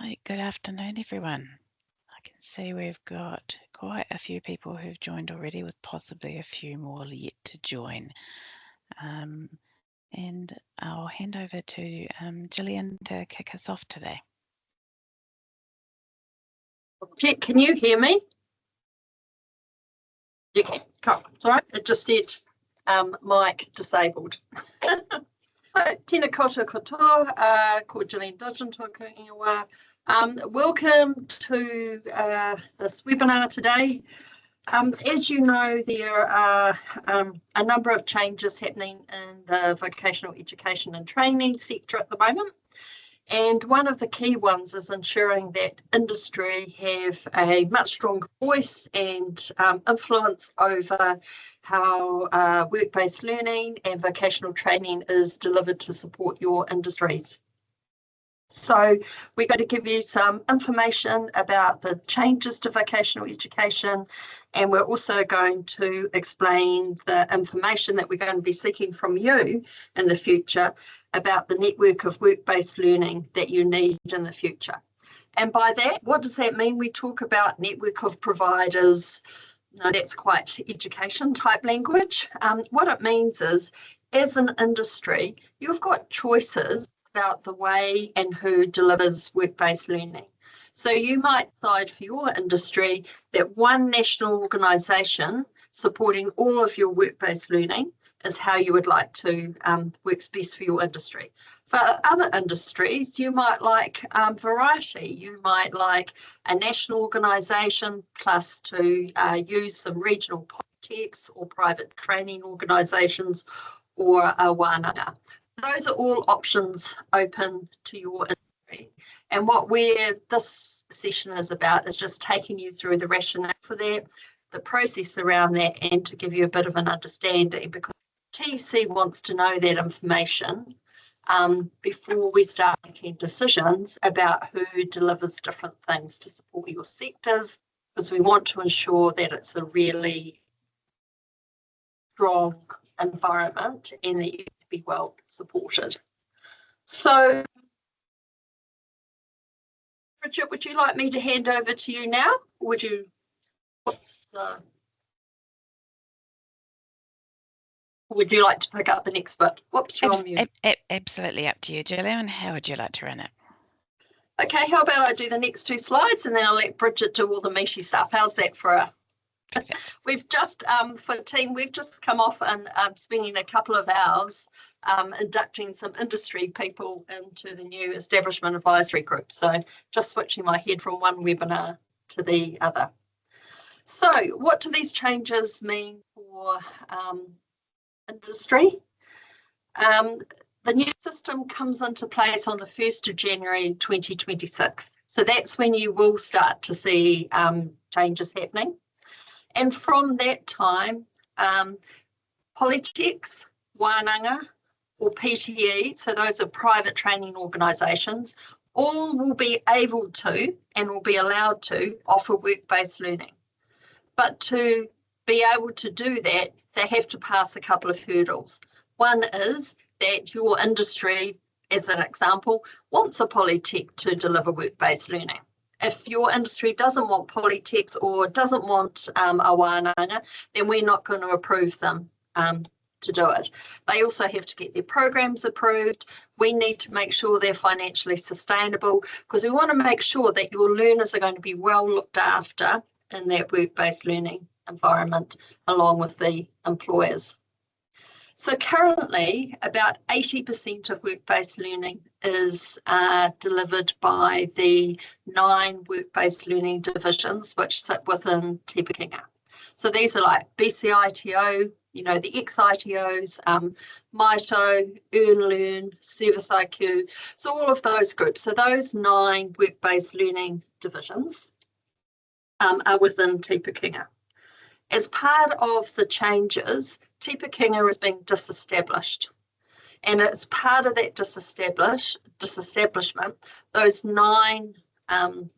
Hi, good afternoon, everyone. I can see we've got quite a few people who've joined already, with possibly a few more yet to join. And I'll hand over to Gillian to kick us off today. Can you hear me? You can. Cool. It's all right. It just said mic disabled. Tēnā koutou katoa, ko Gillian Dudgeon tōku ingoa. Welcome to this webinar today. As you know, there are a number of changes happening in the vocational education and training sector at the moment. And one of the key ones is ensuring that industry have a much stronger voice and influence over how work-based learning and vocational training is delivered to support your industries. So we're going to give you some information about the changes to vocational education, and we're also going to explain the information that we're going to be seeking from you in the future about the network of work-based learning that you need in the future. And by that, what does that mean? We talk about network of providers. No, that's quite education type language. What it means is, as an industry, you've got choices about the way and who delivers work-based learning. So you might decide for your industry that one national organisation supporting all of your work-based learning is how you would like to works best for your industry. For other industries, you might like variety. You might like a national organisation plus to use some regional politics or private training organisations or a wānanga. Those are all options open to your industry. And what this session is about is just taking you through the rationale for that, the process around that, and to give you a bit of an understanding, because TEC wants to know that information before we start making decisions about who delivers different things to support your sectors, because we want to ensure that it's a really strong environment and that you be well supported. So, Bridget, would you like me to hand over to you now? Or would you, would you like to pick up the next bit? Whoops, you're on mute. Absolutely up to you, Gillian. How would you like to run it? Okay, how about I do the next two slides and then I'll let Bridget do all the meaty stuff. How's that for a... We've just, for team, we've just come off and spending a couple of hours inducting some industry people into the new Establishment Advisory Group. So just switching my head from one webinar to the other. So what do these changes mean for industry? The new system comes into place on the 1st of January 2026. So that's when you will start to see changes happening. And from that time, Polytechs, wānanga, or PTE, so those are private training organisations, all will be able to and will be allowed to offer work-based learning. But to be able to do that, they have to pass a couple of hurdles. One is that your industry, as an example, wants a Polytech to deliver work-based learning. If your industry doesn't want Polytechs or doesn't want a wānanga, then we're not going to approve them to do it. They also have to get their programs approved. We need to make sure they're financially sustainable, because we want to make sure that your learners are going to be well looked after in that work-based learning environment, along with the employers. So currently, about 80% of work-based learning is delivered by the 9 work-based learning divisions which sit within Te Pakenga. So these are like BCITO, you know, the ex-ITOs, MITO, EarnLearn, Service IQ, so all of those groups. So those 9 work-based learning divisions are within Te Pakenga. As part of the changes, Te Pakenga is being disestablished. And as part of that disestablishment, those 9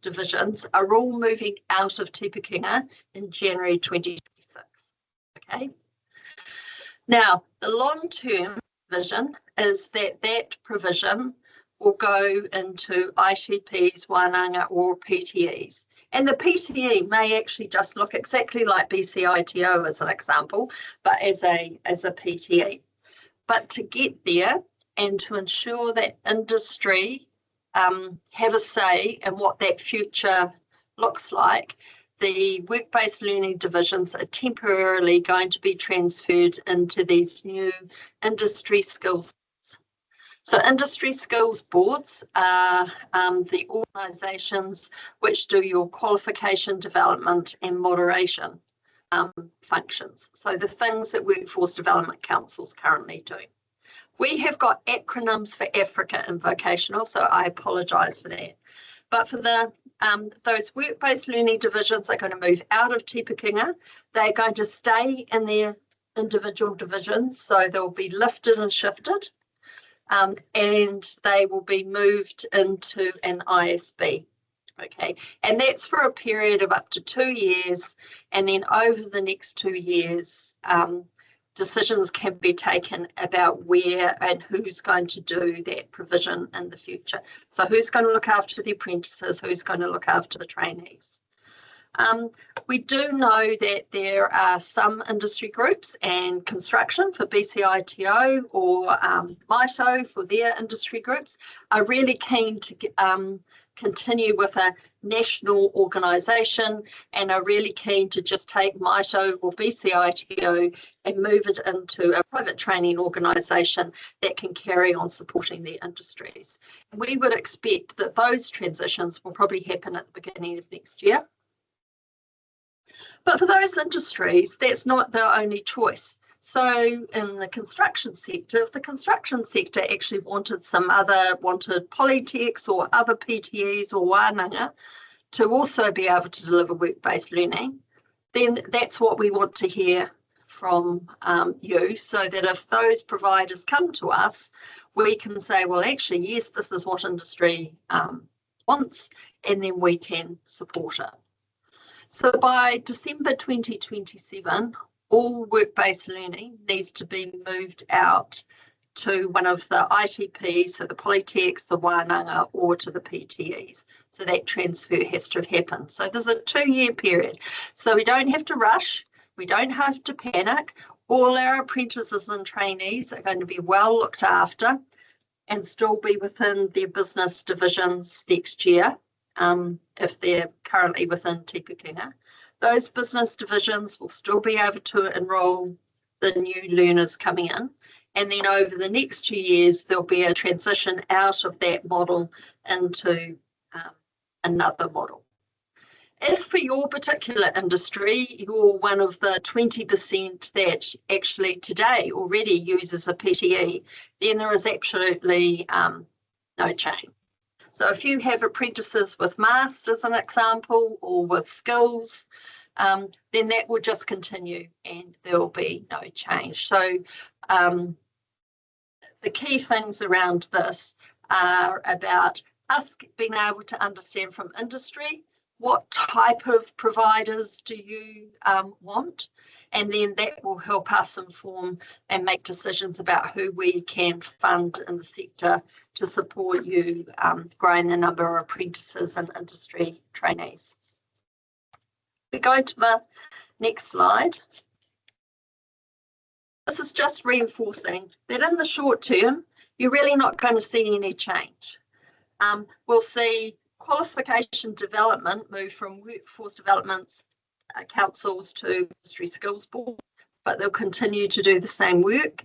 divisions are all moving out of Te Pakenga in January 2026. Okay. Now, the long-term vision is that that provision will go into ITPs, wānanga or PTEs. And the PTE may actually just look exactly like BCITO as an example, but as a PTE. But to get there and to ensure that industry have a say in what that future looks like, the work-based learning divisions are temporarily going to be transferred into these new industry skills. So industry skills boards are the organisations which do your qualification development and moderation functions. So the things that Workforce Development Council's currently do. We have got acronyms for Africa and vocational, so I apologise for that. But for the those work-based learning divisions are going to move out of Te Pukenga. They're going to stay in their individual divisions, so they'll be lifted and shifted, and they will be moved into an ISB. Okay, and that's for a period of up to 2 years, and then over the next 2 years, decisions can be taken about where and who's going to do that provision in the future. So who's going to look after the apprentices, who's going to look after the trainees. We do know that there are some industry groups, and construction for BCITO or MITO for their industry groups are really keen to continue with a national organisation and are really keen to just take MITO or BCITO and move it into a private training organisation that can carry on supporting their industries. And we would expect that those transitions will probably happen at the beginning of next year. But for those industries, that's not their only choice. So in the construction sector, if the construction sector actually wanted Polytechs or other PTEs or wānanga to also be able to deliver work-based learning, then that's what we want to hear from you, so that if those providers come to us, we can say, well, actually, yes, this is what industry wants, and then we can support it. So by December 2027, all work-based learning needs to be moved out to one of the ITPs, so the Polytechs, the wānanga, or to the PTEs. So that transfer has to happen. So there's a 2-year period. So we don't have to rush. We don't have to panic. All our apprentices and trainees are going to be well looked after and still be within their business divisions next year, if they're currently within Te Pukenga. Those business divisions will still be able to enrol the new learners coming in. And then over the next 2 years, there'll be a transition out of that model into another model. If for your particular industry, you're one of the 20% that actually today already uses a PTE, then there is absolutely no change. So if you have apprentices with MAST as an example, or with skills, then that will just continue and there will be no change. So the key things around this are about us being able to understand from industry what type of providers do you want, and then that will help us inform and make decisions about who we can fund in the sector to support you growing the number of apprentices and industry trainees. We go to the next slide. This is just reinforcing that in the short term, you're really not going to see any change. We'll see qualification development move from Workforce Development Councils to Industry Skills Board, but they'll continue to do the same work.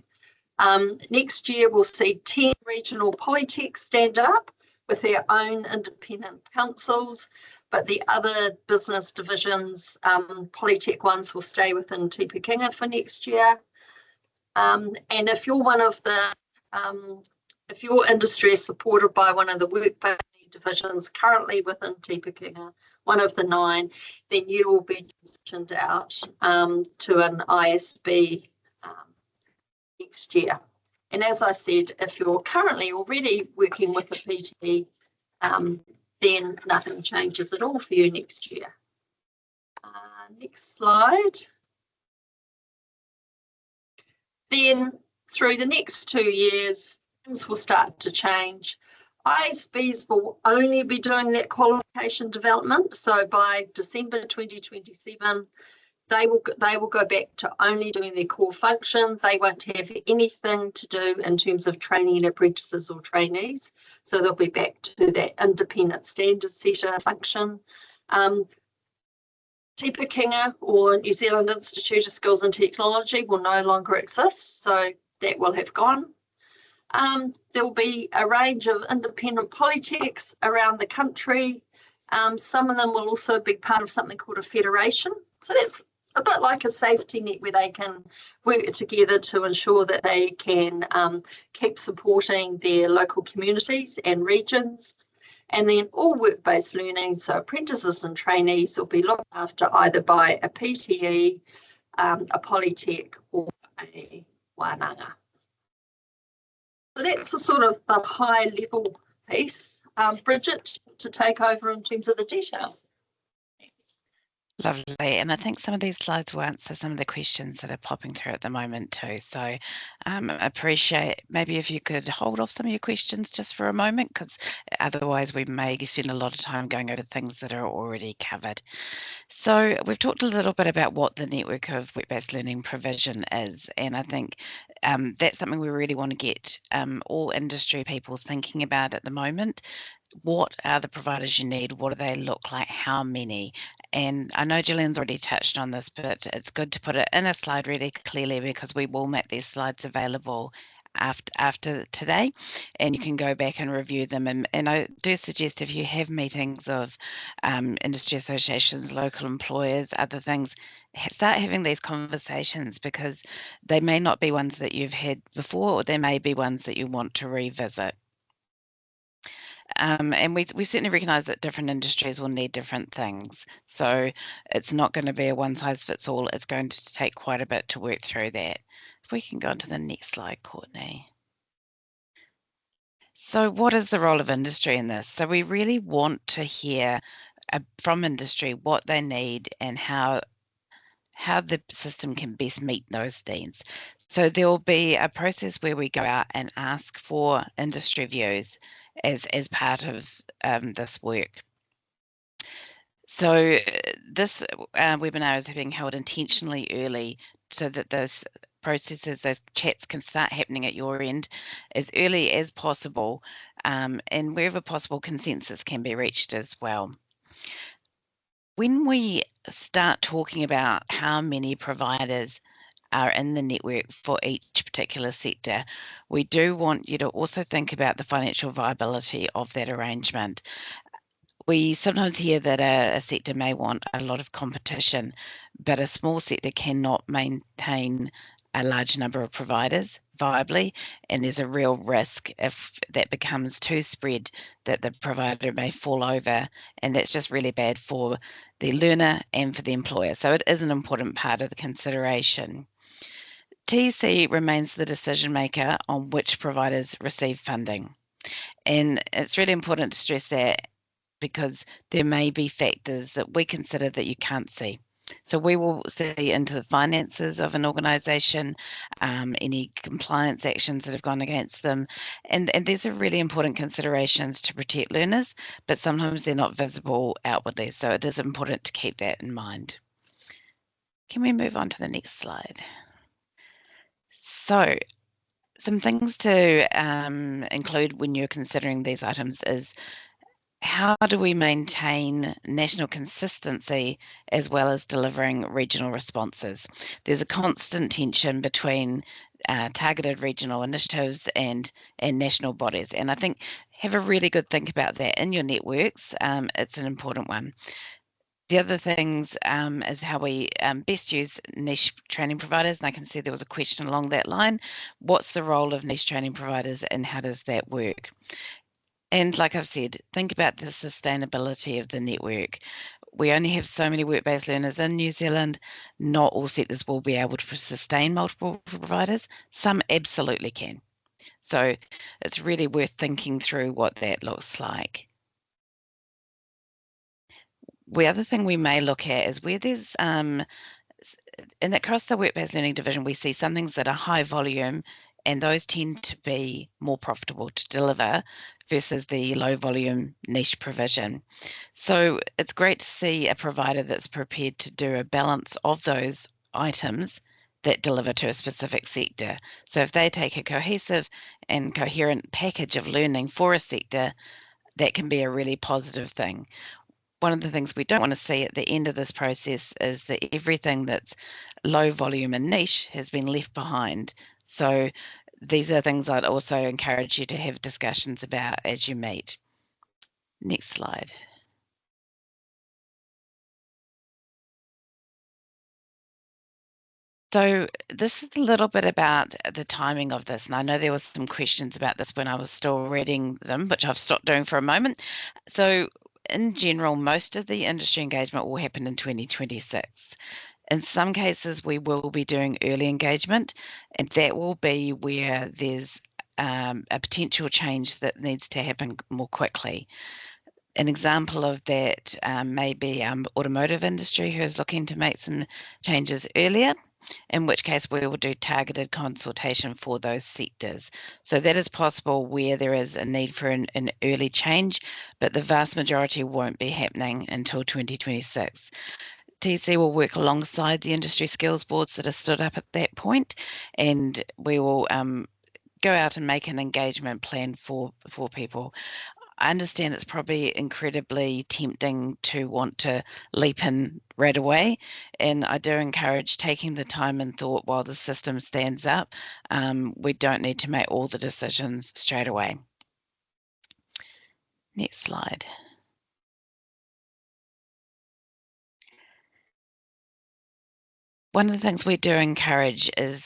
Next year, we'll see 10 regional Polytechs stand up with their own independent councils, but the other business divisions, Polytech ones, will stay within Te Pukenga for next year. And if you're one of the, if your industry is supported by one of the work-based divisions currently within Te Pukenga, one of the 9, then you will be transitioned out to an ISB next year. And as I said, if you're currently already working with a PTE, then nothing changes at all for you next year. Next slide. Then through the next 2 years, things will start to change. ISBs will only be doing that qualification development. So by December 2027, they will go back to only doing their core function. They won't have anything to do in terms of training apprentices or trainees. So they'll be back to that independent standard setter function. Te Pakinga or New Zealand Institute of Skills and Technology will no longer exist, so that will have gone. There will be a range of independent polytechs around the country. Some of them will also be part of something called a federation. So that's a bit like a safety net where they can work together to ensure that they can keep supporting their local communities and regions. And then all work-based learning, so apprentices and trainees will be looked after either by a PTE, a polytech or a wānanga. So that's a sort of the high level piece. Bridget, to take over in terms of the detail. Lovely. And I think some of these slides will answer some of the questions that are popping through at the moment too. So I appreciate maybe if you could hold off some of your questions just for a moment, because otherwise we may spend a lot of time going over things that are already covered. So we've talked a little bit about what the network of work-based learning provision is, and I think that's something we really want to get all industry people thinking about at the moment. What are the providers you need? What do they look like? How many? And I know Gillian's already touched on this, but it's good to put it in a slide really clearly, because we will make these slides available after today, and you can go back and review them. And I do suggest, if you have meetings of industry associations, local employers, other things, start having these conversations, because they may not be ones that you've had before, or there may be ones that you want to revisit. And we certainly recognise that different industries will need different things. So it's not going to be a one size fits all. It's going to take quite a bit to work through that. If we can go on to the next slide, Courtney. So what is the role of industry in this? So we really want to hear from industry what they need and how the system can best meet those needs. So there will be a process where we go out and ask for industry views as part of this work. So this webinar is being held intentionally early so that those processes, those chats can start happening at your end as early as possible, and wherever possible, consensus can be reached as well. When we start talking about how many providers are in the network for each particular sector, we do want you to also think about the financial viability of that arrangement. We sometimes hear that a sector may want a lot of competition, but a small sector cannot maintain a large number of providers viably, and there's a real risk if that becomes too spread that the provider may fall over, and that's just really bad for the learner and for the employer. So it is an important part of the consideration. TEC remains the decision maker on which providers receive funding, and it's really important to stress that, because there may be factors that we consider that you can't see. So we will see into the finances of an organisation, any compliance actions that have gone against them, and these are really important considerations to protect learners, but sometimes they're not visible outwardly, so it is important to keep that in mind. Can we move on to the next slide? So some things to include when you're considering these items is, how do we maintain national consistency as well as delivering regional responses? There's a constant tension between targeted regional initiatives and national bodies, and I think have a really good think about that in your networks. It's an important one. The other things is how we best use niche training providers, and I can see there was a question along that line. What's the role of niche training providers and how does that work? And like I've said, think about the sustainability of the network. We only have so many work-based learners in New Zealand. Not all sectors will be able to sustain multiple providers. Some absolutely can. So it's really worth thinking through what that looks like. The other thing we may look at is where there's, and across the work-based learning division, we see some things that are high volume, and those tend to be more profitable to deliver versus the low volume niche provision. So it's great to see a provider that's prepared to do a balance of those items that deliver to a specific sector. So if they take a cohesive and coherent package of learning for a sector, that can be a really positive thing. One of the things we don't want to see at the end of this process is that everything that's low volume and niche has been left behind. So these are things I'd also encourage you to have discussions about as you meet. Next slide. So this is a little bit about the timing of this, and I know there was some questions about this when I was still reading them, which I've stopped doing for a moment. So in general, most of the industry engagement will happen in 2026. In some cases, we will be doing early engagement, and that will be where there's a potential change that needs to happen more quickly. An example of that may be automotive industry who is looking to make some changes earlier, in which case we will do targeted consultation for those sectors. So that is possible where there is a need for an early change, but the vast majority won't be happening until 2026. TC will work alongside the industry skills boards that are stood up at that point, and we will go out and make an engagement plan for people. I understand it's probably incredibly tempting to want to leap in right away, and I do encourage taking the time and thought while the system stands up. We don't need to make all the decisions straight away. Next slide. One of the things we do encourage is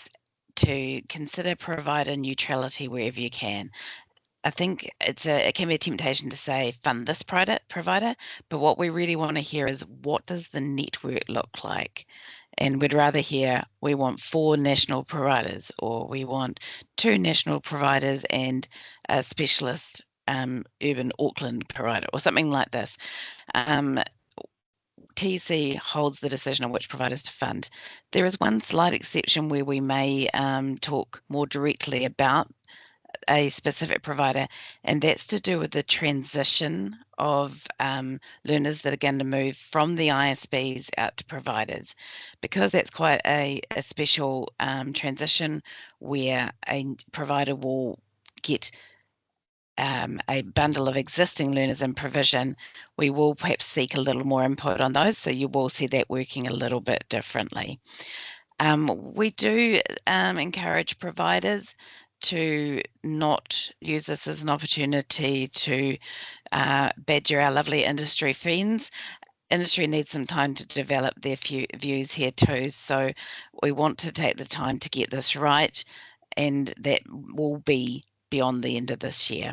to consider provider neutrality wherever you can. I think it can be a temptation to say fund this provider, but what we really want to hear is what does the network look like? And we'd rather hear we want 4 national providers, or we want 2 national providers and a specialist urban Auckland provider, or something like this. TC holds the decision on which providers to fund. There is one slight exception where we may talk more directly about a specific provider, and that's to do with the transition of learners that are going to move from the ISBs out to providers, because that's quite a special transition where a provider will get a bundle of existing learners in provision. We will perhaps seek a little more input on those, so you will see that working a little bit differently. We do encourage providers to not use this as an opportunity to badger our lovely industry friends. Industry needs some time to develop their views here too, so we want to take the time to get this right, and that will be beyond the end of this year.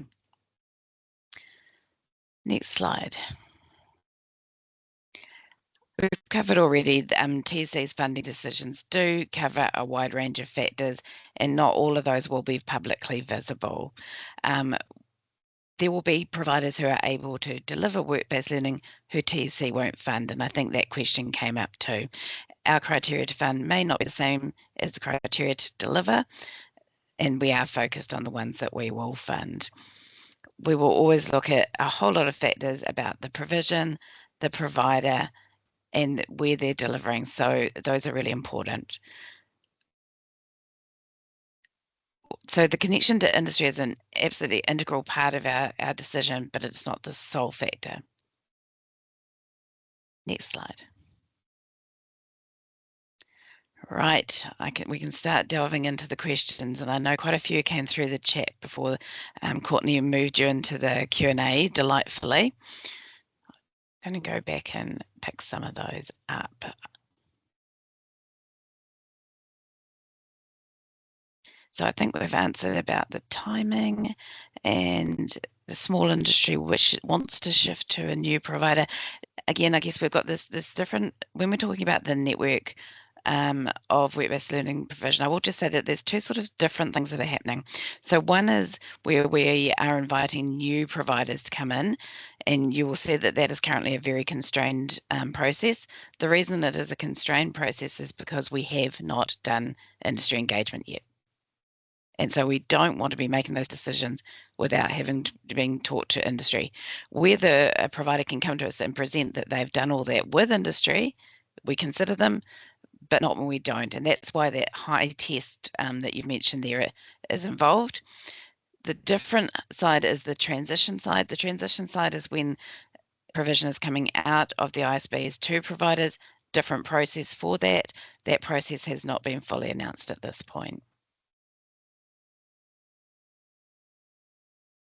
Next slide. We've covered already, TC's funding decisions do cover a wide range of factors, and not all of those will be publicly visible. There will be providers who are able to deliver work-based learning who TC won't fund, and I think that question came up too. Our criteria to fund may not be the same as the criteria to deliver, and we are focused on the ones that we will fund. We will always look at a whole lot of factors about the provision, the provider, and where they're delivering. So those are really important. So the connection to industry is an absolutely integral part of our decision, but it's not the sole factor. Next slide. Right, we can start delving into the questions, and I know quite a few came through the chat before Courtney moved you into the Q&A delightfully. I'm going to go back and pick some of those up. So I think we've answered about the timing and the small industry which wants to shift to a new provider. Again, I guess we've got this different, when we're talking about the network of work-based learning provision, I will just say that there's 2 sort of different things that are happening. So one is where we are inviting new providers to come in, and you will see that that is currently a very constrained process. The reason it is a constrained process is because we have not done industry engagement yet. And so we don't want to be making those decisions without being taught to industry. Whether a provider can come to us and present that they've done all that with industry, we consider them, but not when we don't. And that's why that high test that you've mentioned there is involved. The different side is the transition side. The transition side is when provision is coming out of the ISBs to providers, different process for that. That process has not been fully announced at this point.